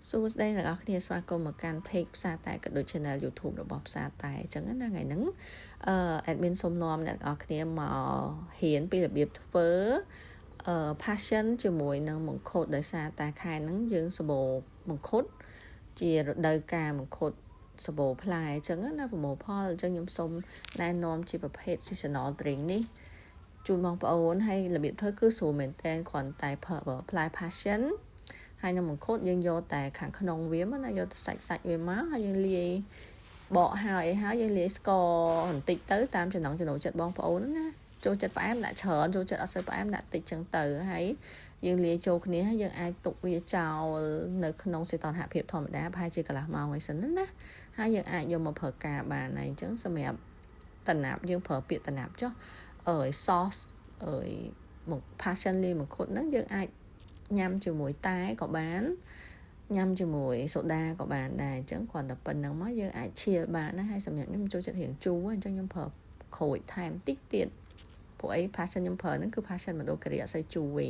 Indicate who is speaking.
Speaker 1: សួស្តីអ្នកនរគ្នាស្វាគមន៍មកកាន់ page ផ្សារតែក៏ដូច channel YouTube របស់ផ្សារតែអញ្ចឹងណាថ្ងៃហ្នឹងadmin សូមនាំអ្នកនរគ្នាមកហ៊ានពីរបៀបធ្វើpassion ជាមួយនឹងមង្ឃុតដោយសារតែខែហ្នឹងយើងសបោមង្ឃុតជារដូវកាលមង្ឃុតសបោផ្លែអញ្ចឹងណាប្រមូលផលអញ្ចឹងខ្ញុំសូមណែនាំជាប្រភេទ seasonal drink នេះជូនបងប្អូនហើយរបៀបធ្វើគឺស្រួលមែនតើគ្រាន់តែផ្លែ passion ហើយនៅមង្ឃុតយើងយកតែខាងក្នុងវាមកណាយកតែសាច់វាមកហើយយើងលាយបកហើយយើងលាយស្ករបន្តិចទៅតាមចំណង់ចំណូលចិត្តបងប្អូនណាចូលចិត្តផ្អែមដាក់ច្រើនចូលចិត្តអត់សូវផ្អែមដាក់តិចចឹងទៅហើយយើងលាយចូលគ្នាហើយយើងអាចទុកវាចោលនៅក្នុងសីតុណ្ហភាពធម្មតាប្រហែលជាកន្លះម៉ោងអីសិនណាហើយយើងអាចយកមកប្រើការបានហើយអញ្ចឹងសម្រាប់តំណាប់យើងប្រើពាក្យតំណាប់ចុះsauce passion លាយមង្ឃុតហ្នឹងយើងអាចញ៉ាំជាមួយតែក៏បានញ៉ាំជាមួយសូដាក៏បានដែរអញ្ចឹងគ្រាន់តែប៉ុណ្្នឹងមកយើងអាចឈៀលបានណាហើយសម្រាប់ខ្ញុំចូលចិត្តរៀងជូរអញ្ចឹងខ្ញុំប្រើក្រូចថែមតិចទៀតព្រោះអី passion ខ្ញុំប្រើហ្នឹងគឺ passion ម្ដងការីអត់សូវជូរទេ